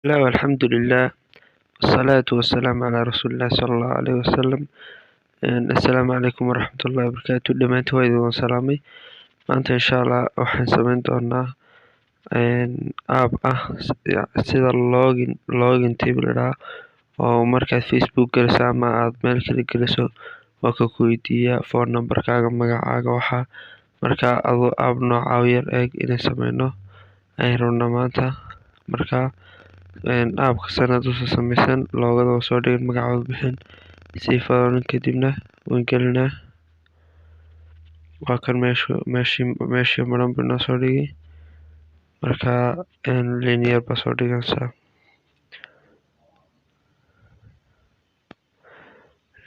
لا والحمد لله والصلاة والسلام على رسول الله صلى الله عليه وسلم. السلام عليكم ورحمة الله وبركاته dhamaantiin waa idin salaamay. Maanta insha Allah waxaan samayn doonaa app sida login table oo markaad Facebook geliso ama aad meel kale geliso waa ka weydiiya phone numberkaaga, magacaaga, waxa marka adoo app nooca yar inaan sameyno ayaan rabnaa maanta. Marka appka sanad u samaysan loogada soo dhigin magacooda bixin si faanin kadibna waan gelinaa. waa kan meeshii maran bina soo dhigi marka linear ba soo dhigansa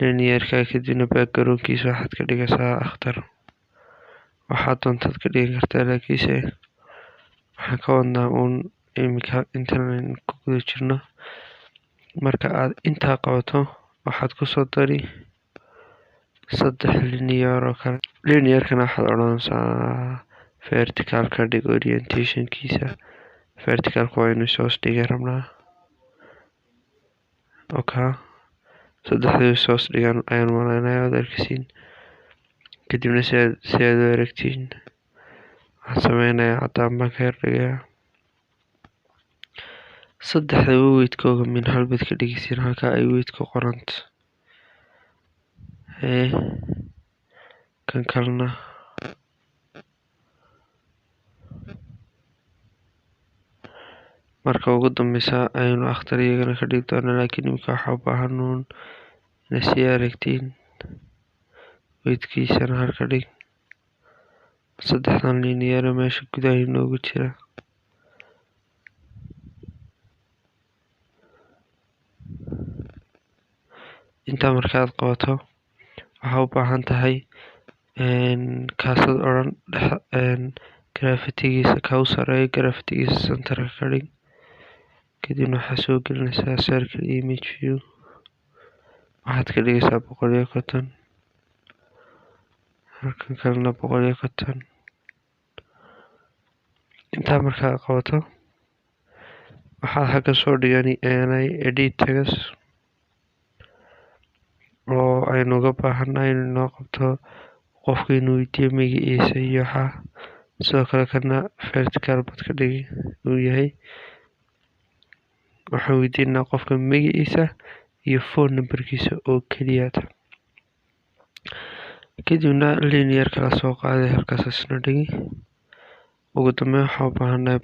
linearka kadibna backgroundkiisa waxaad ka dhigaysaa akhtar. waxaad doontaad ka dhigan kartaa laakiinse waxaan ka wadnaa imika intaan ku guda jirno. marka aad intaa qabato waxaad ku soo dari 3 linear oo kale. linearkana waxaad odhanaysaa vertical ka dhig orientationkiisa. verticalku waa inuu hoos dhigan rabnaa. saddexdii hoos dhigan ayaan malaynayaa aad arkisiin. kadibna si aad u aragtiin waxaan sameynayaa caddaan baan ka dhigayaa. saddexda weydkooga min hal bad ka dhigisiin halka ay weydku qoranta. kan kalena marka ugu dambeysa aynu akhtar iyagana ka dhigi doonaa, laakiin imika waxaa u baahan inaad sii aragtiin. weydkiisana halka dhig. saddexdan linear meesha gudaha inoogu jira intaa markaad qabato waxaa u baahan tahay kaasad odhan grafitigiisa ka u sareeya grafitigiisa centerka ka dhig. kadibna waxaad soo gelinaysaa circle image view waxaad ka dhigaysaa 150. halkan kalena 150. intaa markaad qabato waxaad xagga soo dhigani edit tags oo aynu uga baahannahay inuu inoo qabto qofka inuu weydiiyo magaciisa iyo waxa. sidoo kale kana vertical bad ka dhigi uu yahay. waxaan weydiinaa qofka magaciisa iyo phone numberkiisa oo keliya. kadibna linear kala soo qaaday halkaas isna dhigi. ugu dambeyn waxaan u baahannahay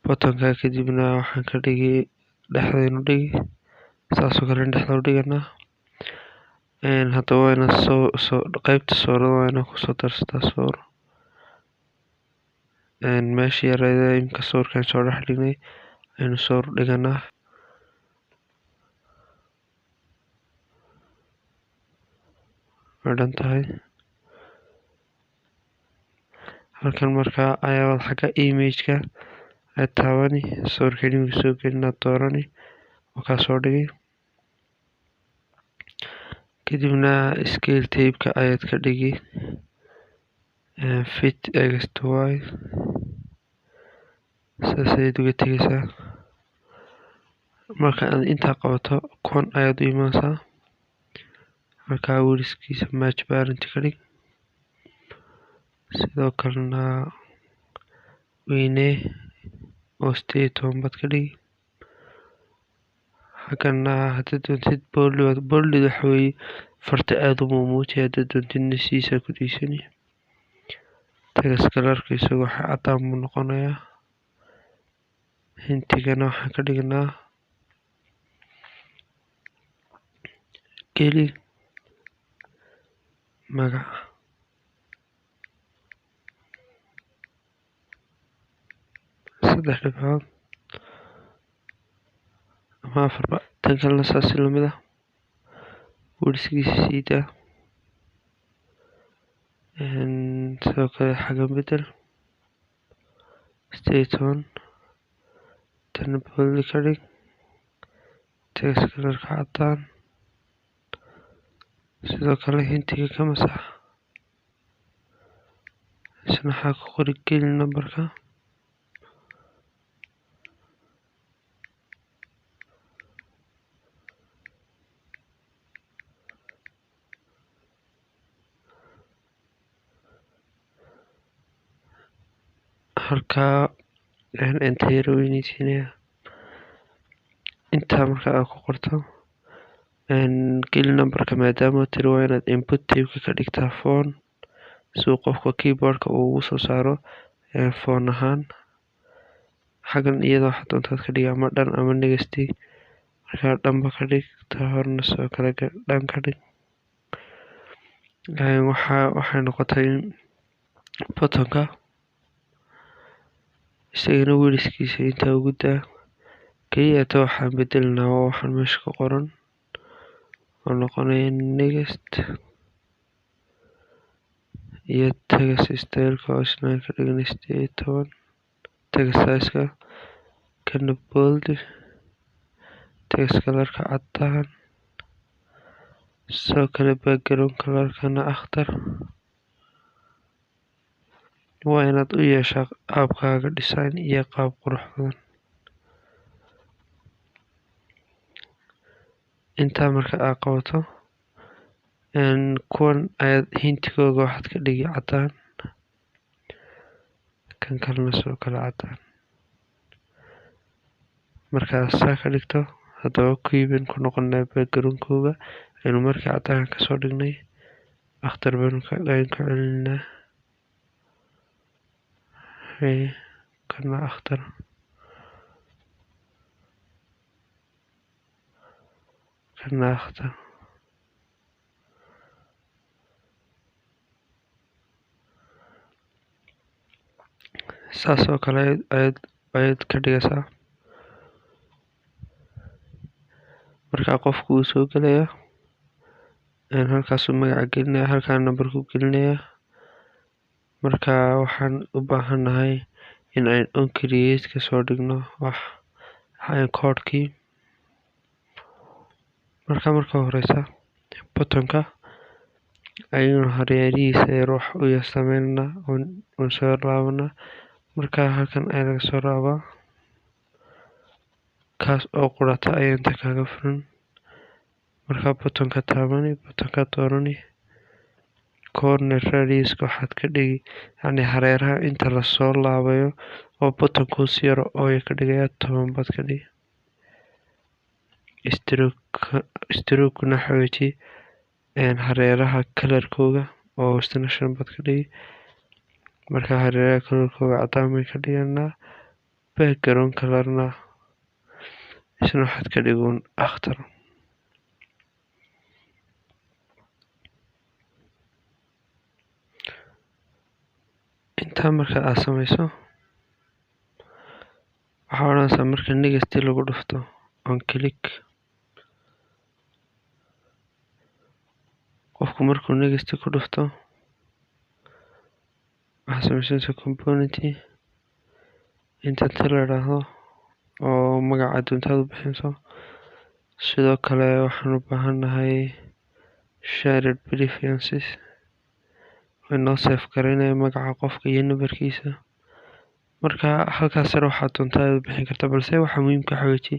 buttonka kadibna waxaan ka dhigi dhexdaynu dhigi saasoo kale dhexda u dhiganaa. hadda waa inaan qaybta soorada waa inaan kusoo darsataa soor. meeshii yareeda imika soorkan soo dhex dhignay aynu soor dhiganaa. dhan tahay halkan markaa ayaa xagga imageka aad taabani soorka inuu soo gelinaad doorani oo kaa soo dhigi. kadibna scale tape-ka ayaad ka dhigi fit x to y saas ayaad uga tegaysaa. marka aad intaa qabato kuwan ayaad u imaanaysaa halkaa wiriskiisa match parent ka dhig. sidoo kalena weyne oo 18 bad ka dhigi. xaggana haddaad doontid bolded waxa weeye farta aada u muujiya. haddaad doontidna siisa ku diisani. tagas kalarka isagu waxa caddaan buu noqonayaa. hintigana waxaan ka dhignaa geli magaca. saddex dhibcood ama 4. tan kalena saas lamid ah wiriskiisa siida. sidoo kale xagga bedel 18 tan bold ka dhig. tagas kalarka caddaan. sidoo kale hintiga ka masax isna waxaa ku qori geli numberka. halkaa enter yar weyneysiinaya. Intaa marka aad ku qorto geli numberka maadaama tiri waa inaad input type ka dhigtaa phone si uu qofka keyboardka uu ugu soo saaro phone ahaan. xaggan iyada waxaad doontaad ka dhigi ama dhan ama next markaa dhanba ka dhig, taa horena sidoo kale dhan ka dhig. waxay noqotay buttonka isagana weliskiisa intaa ugu daa. keliyata waxaan bedelinaa waa waxaan meesha ka qoran oo noqonaya next iyo text styleka oo isna ka dhigana 18 text size-ka kana bold, text colorka cadaan, sidoo kale background colorkana akhtar. waa inaad u yeeshaa qaabkaaga design iyo qaab qurux badan. intaa marka aad qabato kuwan ayaad hintigooga waxaad ka dhigi cadaan, kan kalena sidoo kale cadaan. markaad saa ka dhigto haddaba kuwiibaan ku noqonaa backgroundkooga aynu markii cadaanka kasoo dhignay. akhtar baynu ka celinaa kana akhtar, kana akhtar. saas oo kale ayaad ka dhigaysaa. markaa qofku uu soo gelaya halkaasuu magaca gelinaya, halkaa numberku gelinaya. markaa waxaan u baahanahay in ayn on create kasoo dhigno codekii. marka horeysa buttonka ayaynu hareerihiisa wax u sameynaa oon soo laabana. markaa halkan ayaa laga soo laabaa, kaas oo qurata ayaa inta kaaga furan. markaa buttonka taabani, buttonka doorani, corner radiuska waxaad ka dhigi yacni hareeraha inta lasoo laabayo oo buttonku si yaro ooya ka dhigaya 10 baad ka dhigi. stroke-kuna xawaaji hareeraha kalarkooga oo isna 5 baad ka dhigi. markaa hareeraha kalarkooga cadaan bay ka dhiganaa. background colorna isna waxaad ka dhigun akhtar. intaa marka aad sameyso waxaa odhanaysaa marka next lagu dhufto on click, qofku markuu next ku dhufto waxaa sameysanaysa component inta la idhaahdo oo magaca doontaad u bixinayso. sidoo kale waxaan u baahanahay shared preferences inoo save garaynaya magaca qofka iyo numberkiisa. marka halkaas sare waxaad doontaa u bixin kartaa, balse waxaa muhiimka xawaaji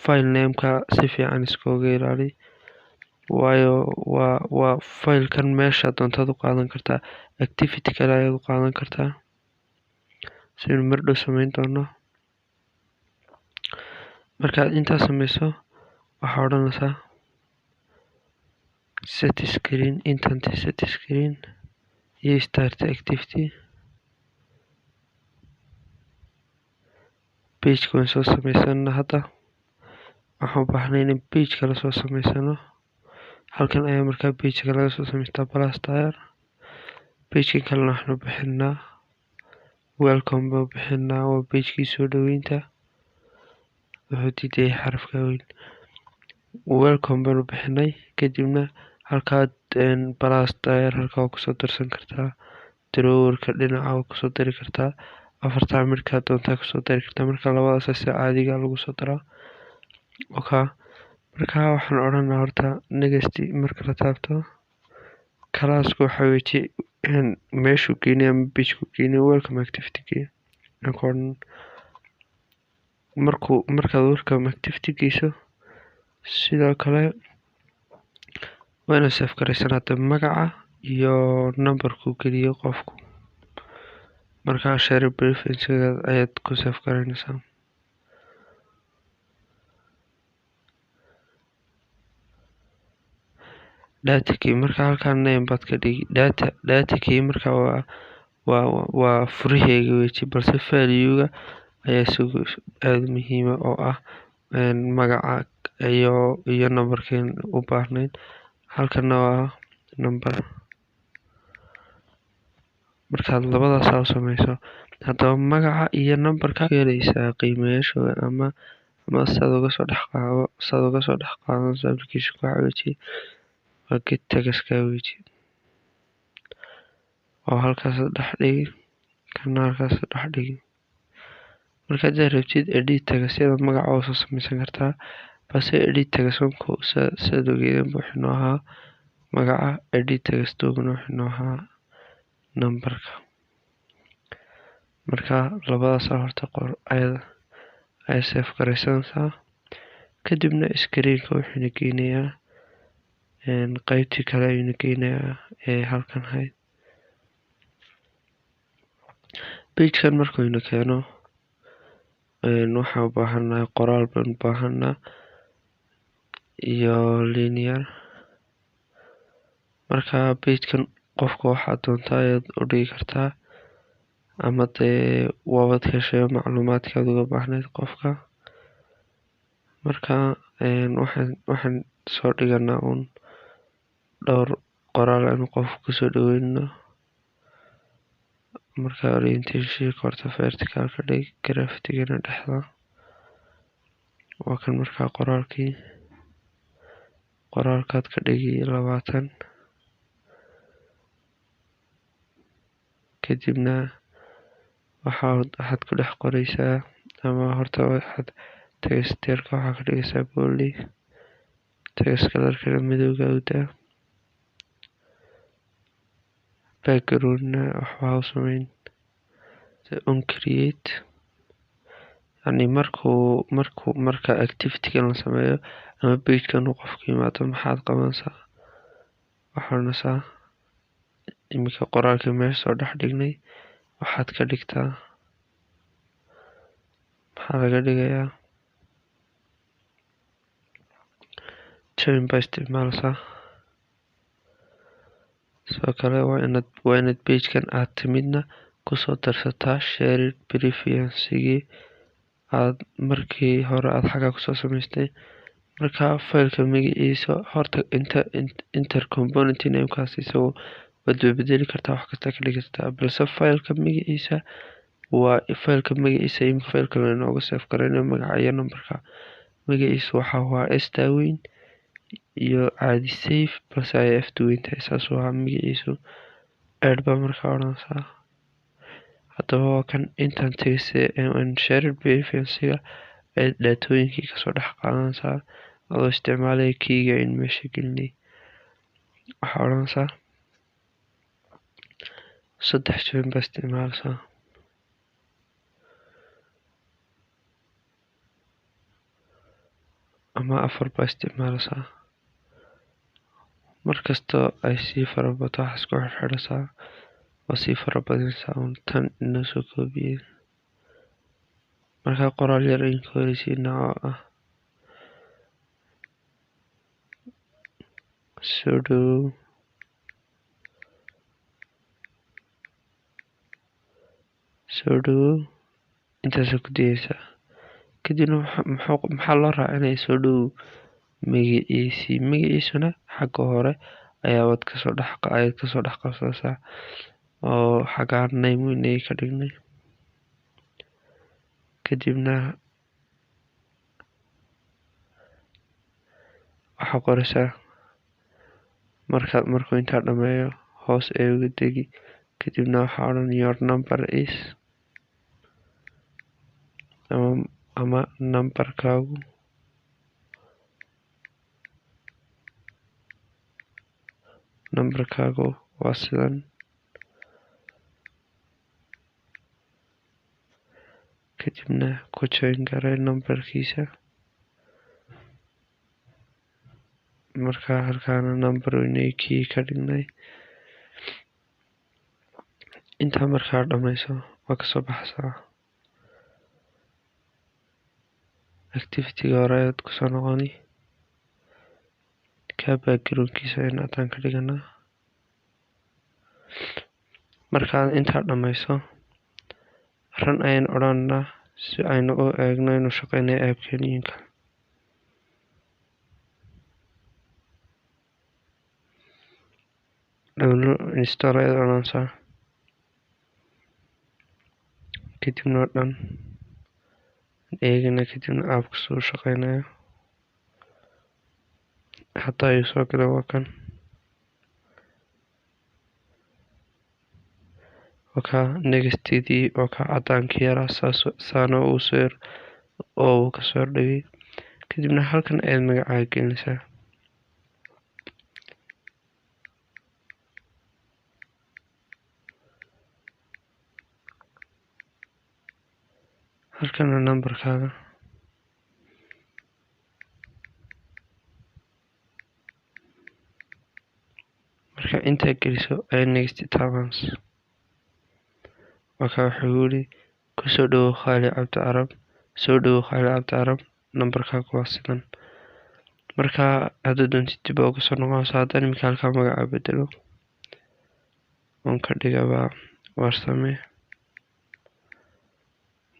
file nameka si fiican iskooga ilaali, waayo waa filekan meesha doontaad u qaadan kartaa. activity kale ayaad u qaadan kartaa sidaynu mar dhow sameyn doono. markaad intaa sameyso waxaa odhanaysaa set screen, intent set screen iyo start activity. pageka waan soo sameysana. hadda waxaan u baahnay in page kale soo sameysano. halkan ayaa markaa pageka laga soo sameystaa plaster. pagekan kalena waxaan u bixinaa welcome baa u bixinaa, waa pagekii soo dhaweynta. wuxuu diidayay xarafka weyn. welcome baan u bixinay. kadibna halkaad plaster halkaa waa kusoo darsan kartaa, drawerka dhinaca waa kusoo dari kartaa, afartaa midkaa doontaa kusoo dari kartaa. marka labadaas si caadiga lagu soo daraa. markaa waxaan odhanaa horta next marka la taabto classku xawaaji meeshuu geynay ama pagku geynay welcome activity markaad welcome activity geyso sidoo kale waa inaad save garaysanaata magaca iyo numberku geliyo qofku. markaa share preference-ga ayaad ku save garanaysaa. data key marka halkan name baad ka dhigi data key marka waa furaheyga weji, balse value-ga ayaa isagu aad muhiima oo ah magaca iyo numberkeen u baahnayn. halkana waa number. markaad labadaas u sameyso, haddaba magaca iyo numberka helaysaa qiimayaashooda ama saad uga soo dhex qaadanayso application-ka. waxaa weji waa get tagaska weji oo halkaas dhex dhigi, kana halkaas dhex dhigi. markaad rabtid edit tagasyada magaca oo soo sameysan kartaa, balse edit tagasonku saad ogeedeen wuxuu noo ahaa magaca, edit tagastoguna wuxuu noo ahaa numberka. marka labadaas horta qor ay save garaysanaysaa, kadibna screen-ka wuxuuna geynayaa qaybtii kale ayuuna geynayaa ee halkan ahayd. page-kan markuyna keeno waxaan u baahannahay qoraal baan u baahanaa iyo linear. marka page-kan qofka waxaad doontaa ayaad u dhigi kartaa, ama dee waabad heshay macluumaadkaad uga baahnayd qofka. marka waxaan soo dhiganaa dhowr qoraal aanu qofka kusoo dhaweynno. marka orientation horta vertical ka dhig, graphicgana dhexda. waa kan markaa qoraalkaad ka dhigi 20. kadibna waxaad ku dhex qoraysaa, ama horta waxaad text-ka waxaa ka dhigaysaa bold, text color-kana madowga u daa, background-na waxba u sameyn on create. yani marka activity-gan la sameeyo ama page-kan uu qofku yimaado maxaad qabanaysaa, waxaad oranaysaa iminka qoraalkii meesha soo dhex dhignay waxaad ka dhigtaa, maxaa laga dhigayaa join baa isticmaalaysaa. sidoo kale waa inaad page-kan aad timidna kusoo darsataa shared preference-gii aad markii hore aad xagga kusoo samaystay. marka faylka magaciisa horta inter component name-kaas isagu waad bedeli kartaa, wax kasta ka dhigi kartaa, balse faylka magaciisa waa faylka magaciisa imika faylka laynooga save garaynayo magaca iyo numberka. magaciisa waxa waa staweyn iyo caadi save, balse ay f2 saas waa magaciisu. add baa markaa odhanaysaa. haddaba waa kan intaan tegaysay shared preference-ga ee daatooyinkii kasoo dhex qaadanaysaa adoo isticmaalaya keyga in meesha gelinay. waxaa odhanaysaa 3 join baa isticmaalaysaa, ama 4 baa isticmaalaysaa. markastoo ay sii farabato waxaa isku xirxidhaysaa waa sii farabadinaysaa tan inoo soo koobiyey. markaa qoraal yar in ka horeysiina oo ah soo dhawow intaasoo ku dayaysaa. kadibna maxaa loo raacinaya soo dhawow magaciisuna xagga hore ayaad kasoo dhex qabsanaysaa oo xagga name weynay ka dhignay. kadibna waxaa qoraysaa markuu intaa dhameeyo hoos ee uga degi, kadibna waxaa odhan your number is, ama numberkaagu waa sidan. kadibna ku join garay numberkiisa. markaa halkaana number weynay kii ka dhignay. intaa markaa dhammayso waa kasoo baxaysaa. activity-ga hore ayaad kusoo noqoni, ka background-kiisa in cadaan ka dhiganaa. Markaad intaa dhammayso run ayaan odhanaa si aynu u eegno inuu shaqeynayo app-keeniyinka. download install ayaad odhanaysaa, kadibna waa dhan eegana, kadibna app soo shaqeynayo. Hataa ayuu soo galay, waa kan next-tidii oo ka cadaankii yaraa saana uu soo yar oo uu kasoo dhigay. kadibna halkan ayaad magacaaga gelinaysaa. halkana numberkaaga, marka intaa geliso ayaa next taabanaysa. marka wuxuu yiri kusoo dhawow Khalid Cabdi Carab, soo dhawow Khalid Cabdi Carab, numberkaaga waa sidan. marka haddaad doontid dib ugu soo noqonaysaa. haddaan iminka halkaa magaca bedelo oon ka dhigaba Warsame,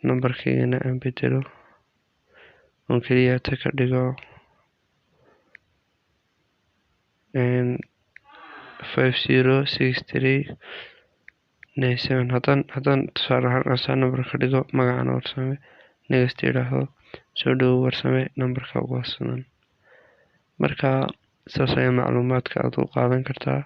numberkaygana aan bedelo oon keliya ta ka dhigo 506397. haddaan tusaale ahaan asaa number ka dhigo magacana Warsame, next idhaahdo, soo dhawow Warsame, numberkaaga waa sidan. marka saas ayaa macluumaadka aad u qaadan kartaa.